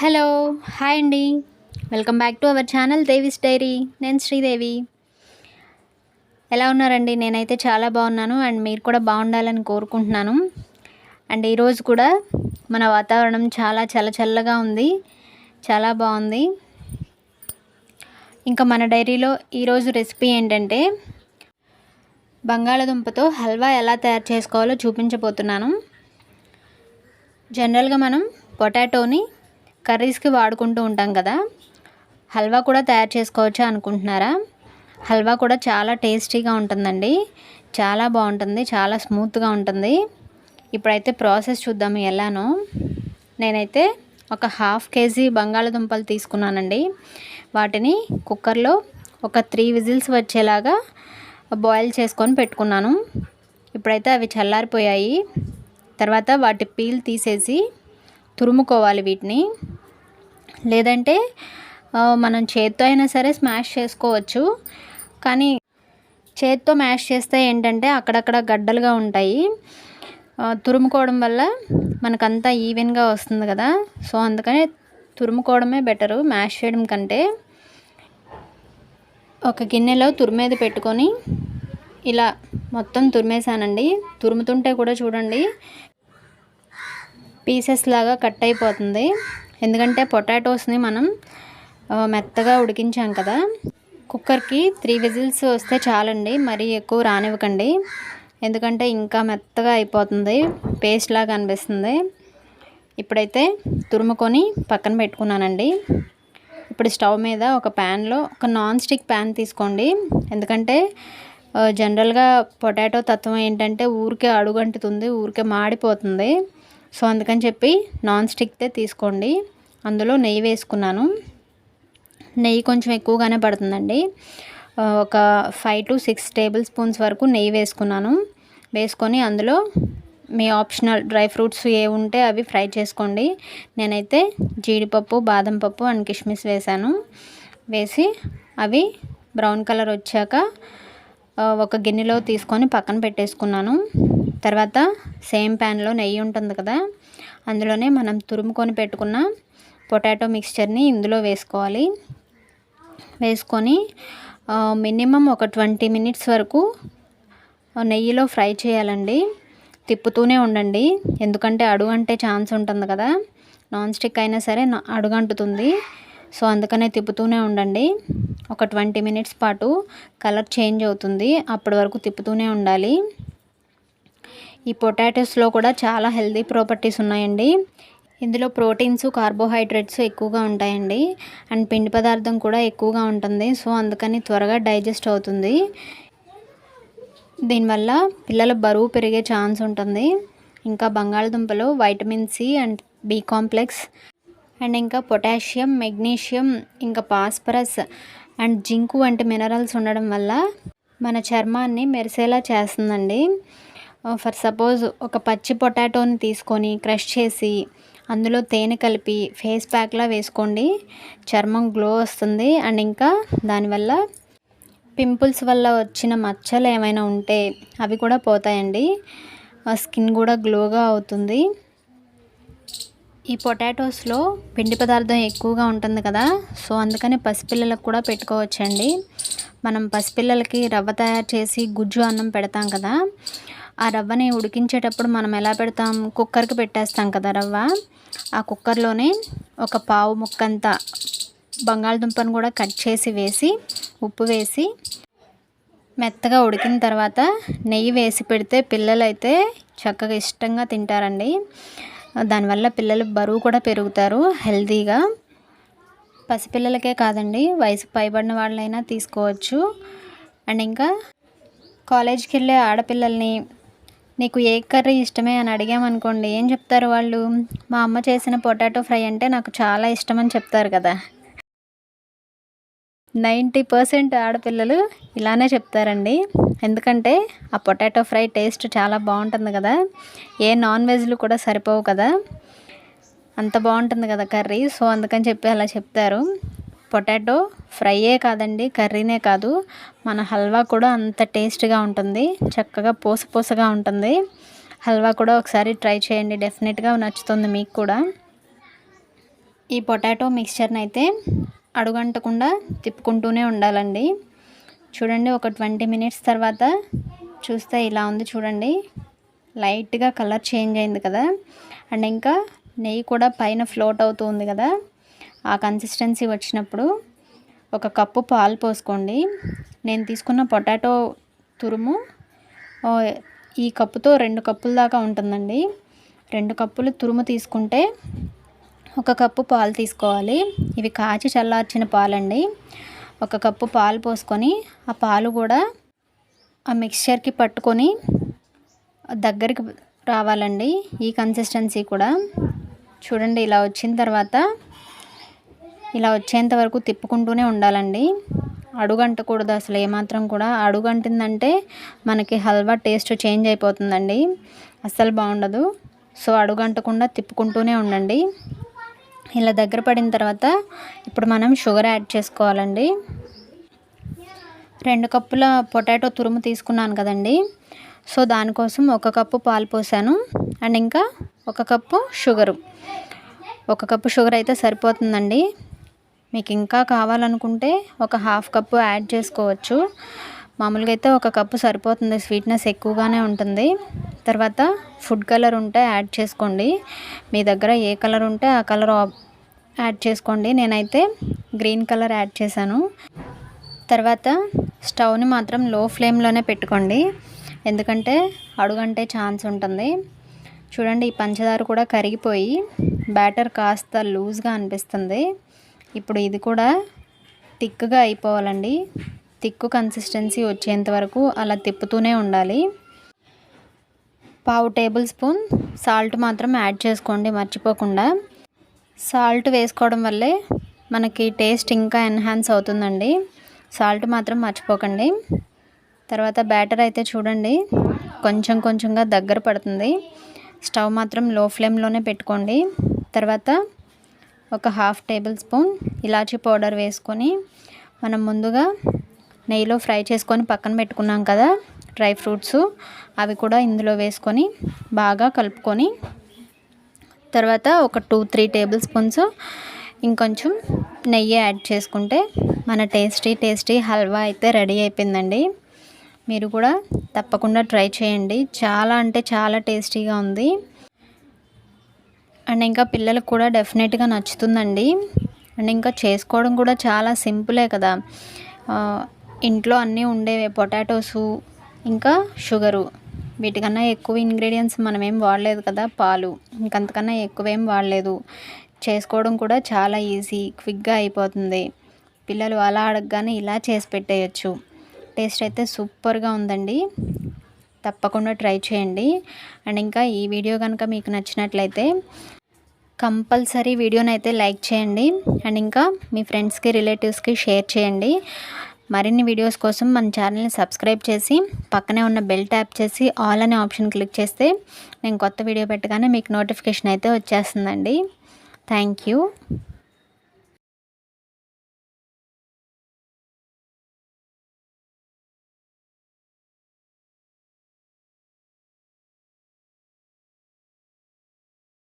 Hello hi అండి. Welcome back to our channel Devi's diary. నేను శ్రీదేవి. ఎలా ఉన్నారండి? నేనైతే చాలా బాగున్నాను అండ్ మీరు కూడా బాగుండాలని కోరుకుంటున్నాను. అండ్ ఈరోజు కూడా మన వాతావరణం చాలా చల్లగా ఉంది, చాలా బాగుంది. ఇంకా మన డైరీలో ఈరోజు రెసిపీ ఏంటంటే బంగాళదుంపతో హల్వా ఎలా తయారు చేసుకోవాలో చూపించబోతున్నాను. జనరల్గా మనం పొటాటోని కర్రీస్కి వాడుకుంటూ ఉంటాం కదా, హల్వా కూడా తయారు చేసుకోవచ్చా అనుకుంటున్నారా? హల్వా కూడా చాలా టేస్టీగా ఉంటుందండి, చాలా బాగుంటుంది, చాలా స్మూత్గా ఉంటుంది. ఇప్పుడైతే ప్రాసెస్ చూద్దాము ఎలానో. నేనైతే ఒక 1/2 kg బంగాళదుంపలు తీసుకున్నానండి. వాటిని కుక్కర్లో ఒక 3 విజిల్స్ వచ్చేలాగా బాయిల్ చేసుకొని పెట్టుకున్నాను. ఇప్పుడైతే అవి చల్లారిపోయాయి. తర్వాత వాటి పీల్ తీసేసి తురుముకోవాలి వీటిని. లేదంటే మనం చేత్తో అయినా సరే స్మాష్ చేసుకోవచ్చు, కానీ చేత్తో మ్యాష్ చేస్తే ఏంటంటే అక్కడక్కడ గడ్డలుగా ఉంటాయి. తురుముకోవడం వల్ల మనకంతా ఈవెన్గా వస్తుంది కదా, సో అందుకని తురుముకోవడమే బెటరు మ్యాష్ చేయడం కంటే. ఒక గిన్నెలో తురిమేది పెట్టుకొని ఇలా మొత్తం తురిమేసానండి. తురుముతుంటే కూడా చూడండి పీసెస్ లాగా కట్ అయిపోతుంది, ఎందుకంటే పొటాటోస్ని మనం మెత్తగా ఉడికించాం కదా. కుక్కర్కి 3 విజిల్స్ వస్తే చాలండి, మరీ ఎక్కువ రానివ్వకండి, ఎందుకంటే ఇంకా మెత్తగా అయిపోతుంది, పేస్ట్ లాగా అనిపిస్తుంది. ఇప్పుడైతే తురుముకొని పక్కన పెట్టుకున్నానండి. ఇప్పుడు స్టవ్ మీద ఒక ప్యాన్లో ఒక నాన్ స్టిక్ ప్యాన్ తీసుకోండి. ఎందుకంటే జనరల్గా పొటాటో తత్వం ఏంటంటే ఊరికే అడుగంటుతుంది, ఊరికే మాడిపోతుంది. సో అందుకని చెప్పి నాన్ స్టిక్తే తీసుకోండి. అందులో నెయ్యి వేసుకున్నాను. నెయ్యి కొంచెం ఎక్కువగానే పడుతుందండి. ఒక 5 to 6 టేబుల్ స్పూన్స్ వరకు నెయ్యి వేసుకున్నాను. వేసుకొని అందులో మీ ఆప్షనల్ డ్రై ఫ్రూట్స్ ఏ ఉంటే అవి ఫ్రై చేసుకోండి. నేనైతే జీడిపప్పు, బాదం పప్పు అండ్ కిస్మిస్ వేసాను. వేసి అవి బ్రౌన్ కలర్ వచ్చాక ఒక గిన్నెలో తీసుకొని పక్కన పెట్టేసుకున్నాను. తర్వాత సేమ్ ప్యాన్లో నెయ్యి ఉంటుంది కదా, అందులోనే మనం తురుముకొని పెట్టుకున్న పొటాటో మిక్స్చర్ని ఇందులో వేసుకోవాలి. వేసుకొని మినిమం ఒక 20 మినిట్స్ వరకు నెయ్యిలో ఫ్రై చేయాలండి. తిప్పుతూనే ఉండండి, ఎందుకంటే అడుగంటే ఛాన్స్ ఉంటుంది కదా, నాన్ స్టిక్ అయినా సరే అడుగంటుతుంది. సో అందుకనే తిప్పుతూనే ఉండండి. ఒక 20 మినిట్స్ పాటు కలర్ చేంజ్ అవుతుంది, అప్పటి వరకు తిప్పుతూనే ఉండాలి. ఈ పొటాటోస్లో కూడా చాలా హెల్తీ ప్రాపర్టీస్ ఉన్నాయండి. ఇందులో ప్రోటీన్స్, కార్బోహైడ్రేట్స్ ఎక్కువగా ఉంటాయండి, అండ్ పిండి పదార్థం కూడా ఎక్కువగా ఉంటుంది. సో అందుకని త్వరగా డైజెస్ట్ అవుతుంది. దీనివల్ల పిల్లల బరువు పెరిగే ఛాన్స్ ఉంటుంది. ఇంకా బంగాళదుంపలో vitamin C and B complex and ఇంకా పొటాషియం, మెగ్నీషియం, ఇంకా ఫాస్ఫరస్ అండ్ జింకు వంటి మినరల్స్ ఉండడం వల్ల మన చర్మాన్ని మెరిసేలా చేస్తుందండి. ఫర్ సపోజ్ ఒక పచ్చి పొటాటోని తీసుకొని క్రష్ చేసి అందులో తేనె కలిపి ఫేస్ ప్యాక్లా వేసుకోండి. చర్మం గ్లో వస్తుంది. అండ్ ఇంకా దానివల్ల పింపుల్స్ వల్ల వచ్చిన మచ్చలు ఏమైనా ఉంటే అవి కూడా పోతాయండి. స్కిన్ కూడా గ్లోగా అవుతుంది. ఈ పొటాటోస్లో పిండి పదార్థం ఎక్కువగా ఉంటుంది కదా, సో అందుకని పసిపిల్లలకు కూడా పెట్టుకోవచ్చండి. మనం పసిపిల్లలకి రవ్వ తయారు చేసి గుజ్జు అన్నం పెడతాం కదా, ఆ రవ్వని ఉడికించేటప్పుడు మనం ఎలా పెడతాం, కుక్కర్కి పెట్టేస్తాం కదా రవ్వ. ఆ కుక్కర్లోనే ఒక పావు ముక్కంత బంగాళదుంపను కూడా కట్ చేసి వేసి ఉప్పు వేసి మెత్తగా ఉడికిన తర్వాత నెయ్యి వేసి పెడితే పిల్లలైతే చక్కగా ఇష్టంగా తింటారండి. దానివల్ల పిల్లలు బరువు కూడా పెరుగుతారు హెల్తీగా. పసిపిల్లలకే కాదండి, వయసు పైబడిన వాళ్ళైనా తీసుకోవచ్చు. అండ్ ఇంకా కాలేజ్కి వెళ్ళే ఆడపిల్లల్ని నీకు ఏ కర్రీ ఇష్టమే అని అడిగామనుకోండి, ఏం చెప్తారు వాళ్ళు? మా అమ్మ చేసిన పొటాటో ఫ్రై అంటే నాకు చాలా ఇష్టం అని చెప్తారు కదా. 90% ఆడపిల్లలు ఇలానే చెప్తారండి, ఎందుకంటే ఆ పొటాటో ఫ్రై టేస్ట్ చాలా బాగుంటుంది కదా, ఏ నాన్ వెజ్లు కూడా సరిపోవు కదా, అంత బాగుంటుంది కదా కర్రీ. సో అందుకని చెప్పి అలా చెప్తారు. పొటాటో ఫ్రైయే కాదండి, కర్రీనే కాదు, మన హల్వా కూడా అంత టేస్ట్గా ఉంటుంది, చక్కగా పూసగా ఉంటుంది. హల్వా కూడా ఒకసారి ట్రై చేయండి, డెఫినెట్గా నచ్చుతుంది మీకు కూడా. ఈ పొటాటో మిక్స్చర్ని అయితే అడుగంటకుండా తిప్పుకుంటూనే ఉండాలండి. చూడండి, ఒక 20 మినిట్స్ తర్వాత చూస్తే ఇలా ఉంది చూడండి. లైట్గా కలర్ చేంజ్ అయింది కదా. అండ్ ఇంకా నెయ్యి కూడా పైన ఫ్లోట్ అవుతూ ఉంది కదా. ఆ కన్సిస్టెన్సీ వచ్చినప్పుడు 1 కప్పు పాలు పోసుకోండి. నేను తీసుకున్న పొటాటో తురుము ఈ కప్పుతో 2 కప్పుల దాకా ఉంటుందండి. 2 కప్పులు తురుము తీసుకుంటే 1 కప్పు పాలు తీసుకోవాలి. ఇవి కాచి చల్లార్చిన పాలండి. 1 కప్పు పాలు పోసుకొని ఆ పాలు కూడా ఆ మిక్స్చర్కి పట్టుకొని దగ్గరికి రావాలండి. ఈ కన్సిస్టెన్సీ కూడా చూడండి. ఇలా వచ్చిన తర్వాత ఇలా వచ్చేంత వరకు తిప్పుకుంటూనే ఉండాలండి. అడుగంటకూడదు అసలు ఏమాత్రం కూడా. అడుగంటిందంటే మనకి హల్వా టేస్ట్ చేంజ్ అయిపోతుందండి, అస్సలు బాగుండదు. సో అడుగంటకుండా తిప్పుకుంటూనే ఉండండి. ఇలా దగ్గర పడిన తర్వాత ఇప్పుడు మనం షుగర్ యాడ్ చేసుకోవాలండి. 2 కప్పుల పొటాటో తురుము తీసుకున్నాను కదండి. సో దానికోసం 1 కప్పు పాలు పోసాను. అండ్ ఇంకా 1 కప్పు షుగరు. 1 కప్పు షుగర్ అయితే సరిపోతుందండి. మీకు ఇంకా కావాలనుకుంటే 1/2 కప్పు యాడ్ చేసుకోవచ్చు. మామూలుగా అయితే 1 కప్పు సరిపోతుంది, స్వీట్నెస్ ఎక్కువగానే ఉంటుంది. తర్వాత ఫుడ్ కలర్ ఉంటే యాడ్ చేసుకోండి. మీ దగ్గర ఏ కలర్ ఉంటే ఆ కలర్ యాడ్ చేసుకోండి. నేనైతే గ్రీన్ కలర్ యాడ్ చేశాను. తర్వాత స్టవ్ని మాత్రం లో ఫ్లేమ్లోనే పెట్టుకోండి, ఎందుకంటే అడుగంటే ఛాన్స్ ఉంటుంది. చూడండి, ఈ పంచదార కూడా కరిగిపోయి బ్యాటర్ కాస్త లూజ్గా అనిపిస్తుంది. ఇప్పుడు ఇది కూడా థిక్గా అయిపోవాలండి. థిక్ కన్సిస్టెన్సీ వచ్చేంత వరకు అలా తిప్పుతూనే ఉండాలి. 1/2 టేబుల్ స్పూన్ సాల్ట్ మాత్రం యాడ్ చేసుకోండి మర్చిపోకుండా. సాల్ట్ వేసుకోవడం వల్లే మనకి టేస్ట్ ఇంకా ఎన్హాన్స్ అవుతుందండి. సాల్ట్ మాత్రం మర్చిపోకండి. తర్వాత బ్యాటర్ అయితే చూడండి కొంచెం కొంచెంగా దగ్గర పడుతుంది. స్టవ్ మాత్రం లో ఫ్లేమ్లోనే పెట్టుకోండి. తర్వాత 1/2 టేబుల్ స్పూన్ ఇలాచీ పౌడర్ వేసుకొని మనం ముందుగా నెయ్యిలో ఫ్రై చేసుకొని పక్కన పెట్టుకున్నాం కదా డ్రై ఫ్రూట్స్, అవి కూడా ఇందులో వేసుకొని బాగా కలుపుకొని తర్వాత ఒక 2-3 టేబుల్ స్పూన్స్ ఇంకొంచెం నెయ్యి యాడ్ చేసుకుంటే మన టేస్టీ హల్వా అయితే రెడీ అయిపోయిందండి. మీరు కూడా తప్పకుండా ట్రై చేయండి. చాలా అంటే చాలా టేస్టీగా ఉంది. అండ్ ఇంకా పిల్లలకు కూడా డెఫినెట్గా నచ్చుతుందండి. అండ్ ఇంకా చేసుకోవడం కూడా చాలా సింపులే కదా. ఇంట్లో అన్నీ ఉండేవే, పొటాటోసు ఇంకా షుగరు, వీటికన్నా ఎక్కువ ఇంగ్రీడియంట్స్ మనం ఏం వాడలేదు కదా, పాలు, ఇంకంతకన్నా ఎక్కువేం వాడలేదు. చేసుకోవడం కూడా చాలా ఈజీ, క్విక్గా అయిపోతుంది. పిల్లలు అలా అడగగానే ఇలా చేసి పెట్టేయచ్చు. టేస్ట్ అయితే సూపర్గా ఉందండి. తప్పకుండా ట్రై చేయండి. అండ్ ఇంకా ఈ వీడియో కనుక మీకు నచ్చినట్లయితే కంపల్సరీ వీడియోని అయితే లైక్ చేయండి. అండ్ ఇంకా మీ ఫ్రెండ్స్కి రిలేటివ్స్కి షేర్ చేయండి. మరిన్ని వీడియోస్ కోసం మన ఛానల్ని సబ్స్క్రైబ్ చేసి పక్కనే ఉన్న బెల్ ట్యాప్ చేసి ఆల్ అనే ఆప్షన్ క్లిక్ చేస్తే నేను కొత్త వీడియో పెట్టగానే మీకు నోటిఫికేషన్ అయితే వచ్చేస్తుందండి. Thank you.